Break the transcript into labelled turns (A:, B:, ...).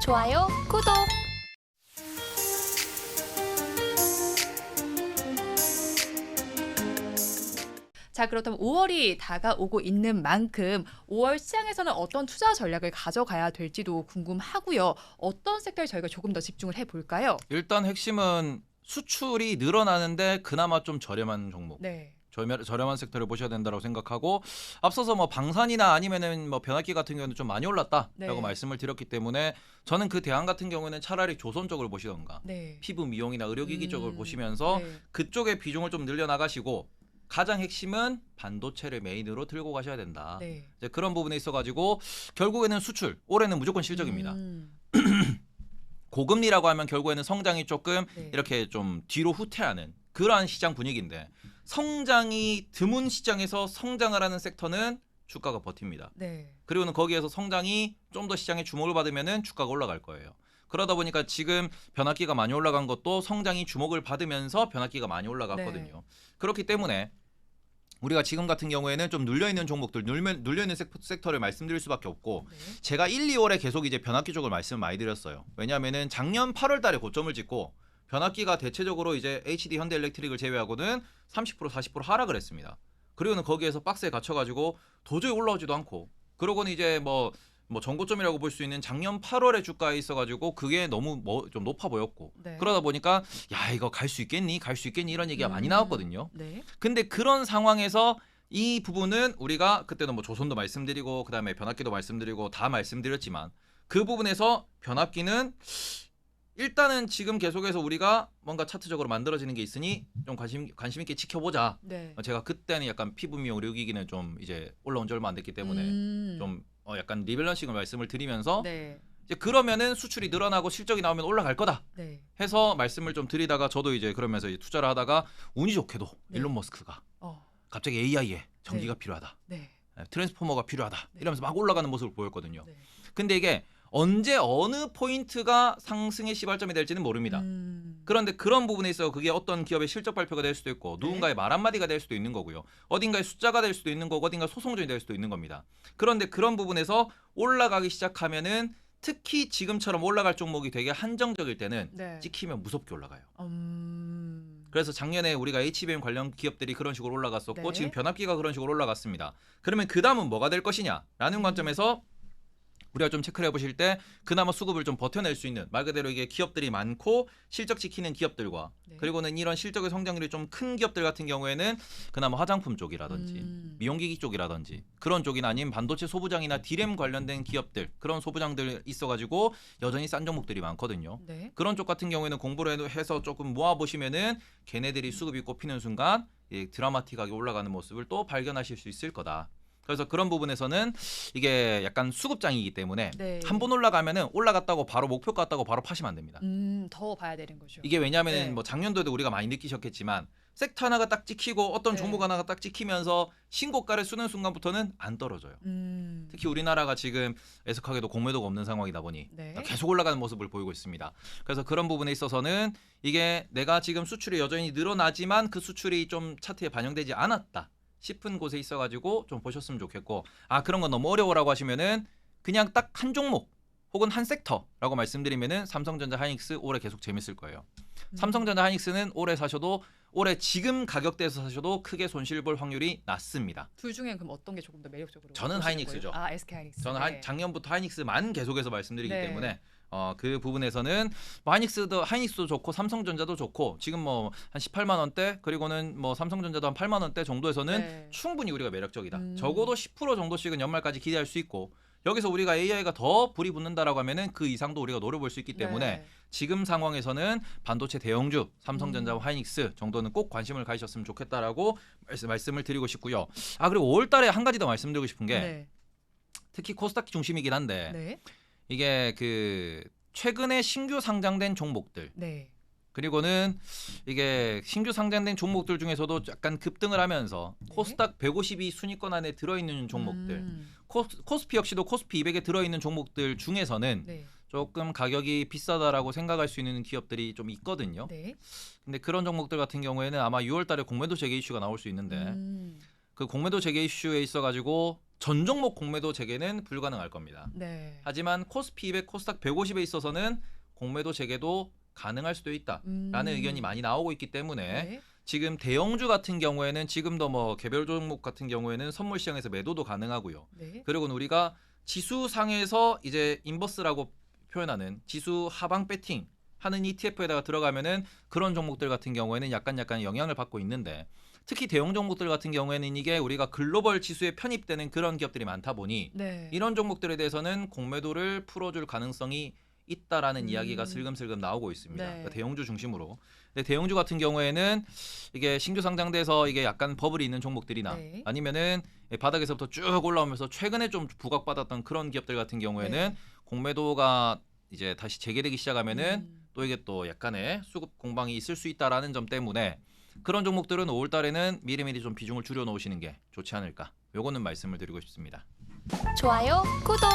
A: 좋아요, 구독.
B: 자, 그렇다면 5월이 다가오고 있는 만큼 5월 시장에서는 어떤 투자 전략을 가져가야 될지도 궁금하고요. 어떤 섹터에 저희가 조금 더 집중을 해볼까요?
C: 일단 핵심은 수출이 늘어나는데 그나마 좀 저렴한 종목,
B: 네.
C: 저렴한 섹터를 보셔야 된다고 생각하고, 앞서서 뭐 방산이나 아니면은 뭐 변압기 같은 경우는 좀 많이 올랐다라고
B: 네.
C: 말씀을 드렸기 때문에 저는 그 대안 같은 경우는 차라리 조선 쪽을 보시던가
B: 네.
C: 피부 미용이나 의료기기 쪽을 보시면서
B: 네.
C: 그쪽의 비중을 좀 늘려나가시고, 가장 핵심은 반도체를 메인으로 들고 가셔야 된다.
B: 네.
C: 이제 그런 부분에 있어가지고 결국에는 수출, 올해는 무조건 실적입니다. 고금리라고 하면 결국에는 성장이 조금
B: 네.
C: 이렇게 좀 뒤로 후퇴하는 그러한 시장 분위기인데, 성장이 드문 시장에서 성장을 하는 섹터는 주가가 버팁니다.
B: 네.
C: 그리고는 거기에서 성장이 좀 더 시장에 주목을 받으면은 주가가 올라갈 거예요. 그러다 보니까 지금 변압기가 많이 올라간 것도 성장이 주목을 받으면서 변압기가 많이 올라갔거든요.
B: 네.
C: 그렇기 때문에 우리가 지금 같은 경우에는 좀 눌려있는 종목들, 눌려있는 섹터를 말씀드릴 수밖에 없고,
B: 네.
C: 제가 1, 2월에 계속 이제 변압기 쪽을 말씀을 많이 드렸어요. 왜냐하면은 작년 8월 달에 고점을 찍고 변압기가 대체적으로 이제 HD 현대일렉트릭을 제외하고는 30% 40% 하락을 했습니다. 그리고는 거기에서 박스에 갇혀가지고 도저히 올라오지도 않고, 그러고는 이제 뭐 전고점이라고 볼 수 있는 작년 8월에 주가에 있어가지고 그게 너무 좀 높아 보였고,
B: 네.
C: 그러다 보니까 야, 이거 갈 수 있겠니 이런 얘기가 많이 나왔거든요.
B: 네.
C: 근데 그런 상황에서 이 부분은 우리가 그때는 뭐 조선도 말씀드리고 그다음에 변압기도 말씀드리고 다 말씀드렸지만, 그 부분에서 변압기는 일단은 지금 계속해서 우리가 뭔가 차트적으로 만들어지는 게 있으니 좀 관심 있게 지켜보자.
B: 네.
C: 제가 그때는 약간 피부 미용 의료기기는 좀 이제 올라온 지 얼마 안 됐기 때문에 좀 약간 리밸런싱을 말씀을 드리면서,
B: 네.
C: 이제 그러면은 수출이 늘어나고 실적이 나오면 올라갈 거다
B: 네.
C: 해서 말씀을 좀 드리다가, 저도 이제 그러면서 이제 투자를 하다가 운이 좋게도
B: 네.
C: 일론 머스크가
B: 어.
C: 갑자기 AI에 전기가
B: 네.
C: 필요하다,
B: 네.
C: 트랜스포머가 필요하다
B: 네.
C: 이러면서 막 올라가는 모습을 보였거든요.
B: 네.
C: 근데 이게 언제 어느 포인트가 상승의 시발점이 될지는 모릅니다. 그런데 그런 부분에 있어 그게 어떤 기업의 실적 발표가 될 수도 있고,
B: 네.
C: 누군가의 말 한마디가 될 수도 있는 거고요. 어딘가의 숫자가 될 수도 있는 거고, 어딘가 소송전이 될 수도 있는 겁니다. 그런데 그런 부분에서 올라가기 시작하면은, 특히 지금처럼 올라갈 종목이 되게 한정적일 때는
B: 네.
C: 찍히면 무섭게 올라가요.
B: 음.
C: 그래서 작년에 우리가 HBM 관련 기업들이 그런 식으로 올라갔었고,
B: 네.
C: 지금 변압기가 그런 식으로 올라갔습니다. 그러면 그 다음은 뭐가 될 것이냐라는 관점에서 우리가 좀 체크를 해보실 때, 그나마 수급을 좀 버텨낼 수 있는, 말 그대로 이게 기업들이 많고 실적 지키는 기업들과,
B: 네.
C: 그리고는 이런 실적의 성장률이 좀 큰 기업들 같은 경우에는 그나마 화장품 쪽이라든지 미용기기 쪽이라든지 그런 쪽이나 아니면 반도체 소부장이나 디램 관련된 기업들, 그런 소부장들 있어가지고 여전히 싼 종목들이 많거든요.
B: 네.
C: 그런 쪽 같은 경우에는 공부를 해서 조금 모아보시면은 걔네들이 수급이 꼽히는 순간 드라마틱하게 올라가는 모습을 또 발견하실 수 있을 거다. 그래서 그런 부분에서는 이게 약간 수급장이기 때문에
B: 네.
C: 한 번 올라가면은 올라갔다고 바로 목표 갔다고 바로 파시면 안 됩니다.
B: 더 봐야 되는 거죠.
C: 이게 왜냐하면은
B: 네.
C: 뭐 작년도에도 우리가 많이 느끼셨겠지만, 섹터 하나가 딱 찍히고 어떤
B: 네.
C: 종목 하나가 딱 찍히면서 신고가를 쓰는 순간부터는 안 떨어져요. 특히 우리나라가 지금 애석하게도 공매도가 없는 상황이다 보니
B: 네.
C: 계속 올라가는 모습을 보이고 있습니다. 그래서 그런 부분에 있어서는 이게 내가 지금 수출이 여전히 늘어나지만 그 수출이 좀 차트에 반영되지 않았다 싶은 곳에 있어가지고 좀 보셨으면 좋겠고, 그런 건 너무 어려워라고 하시면은 그냥 딱 한 종목 혹은 한 섹터라고 말씀드리면은 삼성전자 하이닉스 올해 계속 재밌을 거예요. 삼성전자 하이닉스는 올해 사셔도, 올해 지금 가격대에서 사셔도 크게 손실 볼 확률이 낮습니다.
B: 둘 중에 그럼 어떤 게 조금 더 매력적으로
C: 저는
B: 보시는
C: 하이닉스죠.
B: 거예요? SK 하이닉스.
C: 저는
B: 네.
C: 작년부터 하이닉스만 계속해서 말씀드리기
B: 네.
C: 때문에 그 부분에서는 뭐 하이닉스도 좋고 삼성전자도 좋고, 지금 뭐 한 18만 원대, 그리고는 뭐 삼성전자도 한 8만 원대 정도에서는
B: 네.
C: 충분히 우리가 매력적이다. 적어도 10% 정도씩은 연말까지 기대할 수 있고, 여기서 우리가 AI가 더 불이 붙는다라고 하면은 그 이상도 우리가 노려볼 수 있기 때문에
B: 네.
C: 지금 상황에서는 반도체 대형주 삼성전자와 하이닉스 정도는 꼭 관심을 가지셨으면 좋겠다라고 말씀을 드리고 싶고요. 그리고 5월달에 한 가지 더 말씀드리고 싶은 게,
B: 네.
C: 특히 코스닥 중심이긴 한데
B: 네.
C: 이게 그 최근에 신규 상장된 종목들,
B: 네.
C: 그리고는 이게 신규 상장된 종목들 중에서도 약간 급등을 하면서
B: 네.
C: 코스닥 152 순위권 안에 들어있는 종목들, 코스피 역시도 코스피 200에 들어있는 종목들 중에서는
B: 네.
C: 조금 가격이 비싸다라고 생각할 수 있는 기업들이 좀 있거든요.
B: 네.
C: 근데 그런 종목들 같은 경우에는 아마 6월 달에 공매도 재개 이슈가 나올 수 있는데, 그 공매도 재개 이슈에 있어가지고 전 종목 공매도 재개는 불가능할 겁니다.
B: 네.
C: 하지만 코스피 200, 코스닥 150에 있어서는 공매도 재개도 가능할 수도 있다라는 의견이 많이 나오고 있기 때문에
B: 네.
C: 지금 대형주 같은 경우에는 지금도 뭐 개별 종목 같은 경우에는 선물 시장에서 매도도 가능하고요.
B: 네.
C: 그리고 우리가 지수상에서 이제 인버스라고 표현하는 지수 하방 배팅 하는 ETF에다가 들어가면은 그런 종목들 같은 경우에는 약간 영향을 받고 있는데 특히 대형 종목들 같은 경우에는 이게 우리가 글로벌 지수에 편입되는 그런 기업들이 많다 보니
B: 네.
C: 이런 종목들에 대해서는 공매도를 풀어줄 가능성이 있다라는 이야기가 슬금슬금 나오고 있습니다.
B: 네.
C: 그러니까 대형주 중심으로. 근데 대형주 같은 경우에는 이게 신규 상장돼서 이게 약간 버블이 있는 종목들이나
B: 네.
C: 아니면은 바닥에서부터 쭉 올라오면서 최근에 좀 부각받았던 그런 기업들 같은 경우에는
B: 네.
C: 공매도가 이제 다시 재개되기 시작하면은 또 이게 또 약간의 수급 공방이 있을 수 있다라는 점 때문에 그런 종목들은 5월 달에는 미리미리 좀 비중을 줄여 놓으시는 게 좋지 않을까. 요거는 말씀을 드리고 싶습니다.
A: 좋아요, 구독.